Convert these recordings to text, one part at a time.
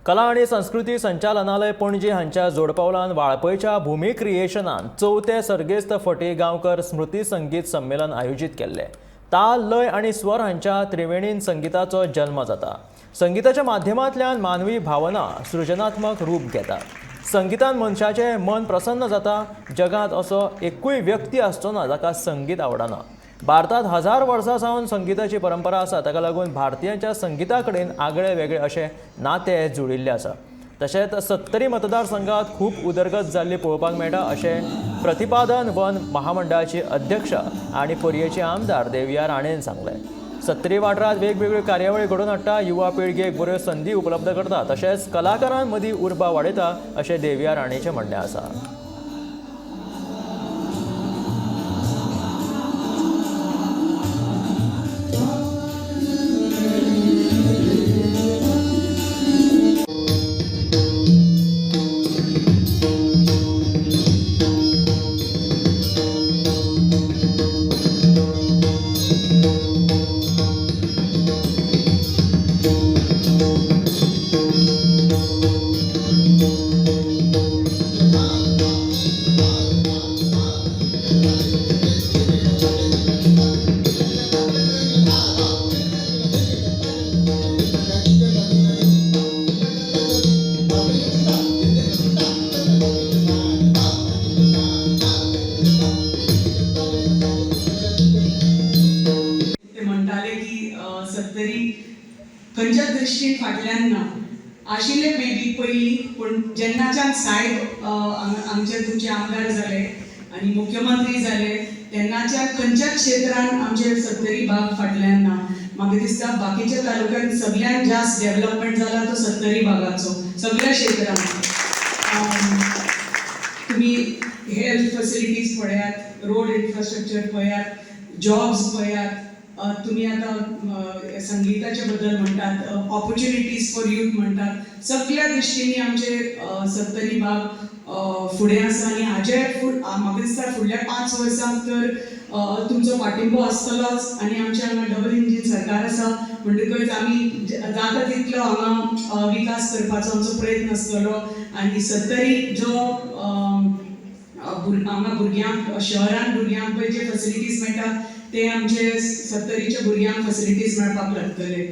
कला आणि संस्कृती संचालनालय पणजी हांच्या जोडपावलान वाळपयच्या भूमी क्रिएशनान 4थे सर्गेस्त फटी गांवकर स्मृती संगीत संमेलन आयोजित केल्ले। ताल, लय आणि स्वर हांच्या त्रिवेणीन संगीताचो जन्म जाता। संगीताच्या माध्यमांतल्यान मानवी भावना सृजनात्मक रूप घेता। संगीतान मनशाचें मन प्रसन्न जाता। जगात असो एकूय व्यक्ती आसचो ना जाका संगीत आवडना। भारतात 1000 वर्सां सावन संगीताची परंपरा आसा, ताका लागून भारतीयांच्या संगीता कडेन आगळे वेगळे अशे नाते जुळिल्ले आसा। तशेंच 70 मतदारसंघात खूब उदरगत जाल्ली पळोवपाक मेळटा अशें प्रतिपादन वन महामंडळाचे अध्यक्ष आनी पर्येचे आमदार देवया राणेन सांगलें। 70 वाठारांत वेगवेगळ्यो कार्यावळी घडोवन हाडटा, युवा पिळगेक बऱ्यो संदी उपलब्ध करता, तशेंच कलाकारां मदीं उर्बा वाडयता अशें देवया राणेचें म्हणणें आसा। खंयच्या दृश्टीन फाटल्यान ना आशिल्ले मे बी पयलीं, पूण जेन्नाच्यान साहेब आमचे तुमचे आमदार जाले आनी मुख्यमंत्री जाले तेन्नाच्यान खंयच्याच क्षेत्रान आमचे 70 भाग फाटल्यान ना। म्हाका दिसता बाकीच्या तालुक्यान सगळ्यान जास्त डेव्हलपमेंट जाला तो 70 भागाचो सगळ्या क्षेत्रांत। तुमी हेल्थ फॅसिलिटीज पळयात, रोड इन्फ्रास्ट्रक्चर पळयात, जॉब्स पळयात, तुम्ही आता संगीताच्या बद्दल म्हणतात, ऑपॉर्च्युनिटीज फॉर यूथ म्हणतात, सगळ्या दृश्टींनी आमचे 70 भाग फुडें आसा आनी हाचे म्हाका दिसता फुडल्या 5 वर्सांक तर तुमचो पाठिंबो आसतलोच आनी आमचे हांगा डबल इंजीन सरकार आसा म्हणटकच आमी जाता तितलो हांगा विकास करपाचो आमचो प्रयत्न आसतलो आनी 70 जो हांगा भुरग्यांक शहरान भुरग्यांक पळय जे फॅसिलिटीज मेळटा ते आमचे 70च्या भुरग्यांक फॅसिलिटीज मेळपाक लागतले।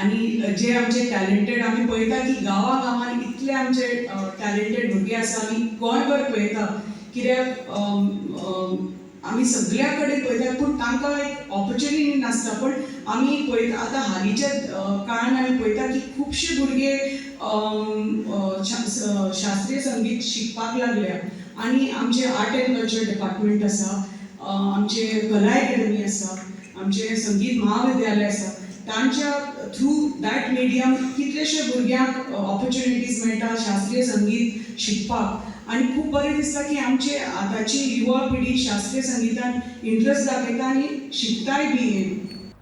आनी जे आमचे टॅलेंटेड आमी पळयता की गांवांगांवान इतले आमचे टॅलेंटेड भुरगे आसा, आमी गोंयभर पळयता, कित्याक आमी सगळ्या कडेन पळयता पूण तांकां एक ऑपॉर्च्युनिटी नासता। पण आमी पळयता आतां हालींच्या काळान आमी पळयता की खुबशे भुरगे शास्त्रीय संगीत शिकपाक लागल्या आनी आमचे आर्ट एंड कल्चर डिपार्टमेंट आसा, आमचे कला अकॅडमी आसा, आमचे संगीत महाविद्यालय आसा, तांच्या थ्रू दॅट मिडियम कितलेशे भुरग्यांक ऑपॉर्च्युनिटीज मेळटा शास्त्रीय संगीत शिकपाक। आनी खूब बरें दिसता की आमचे आतांची युवा पिढी शास्त्रीय संगीतान इंट्रस्ट दाखयता आनी शिकताय बी।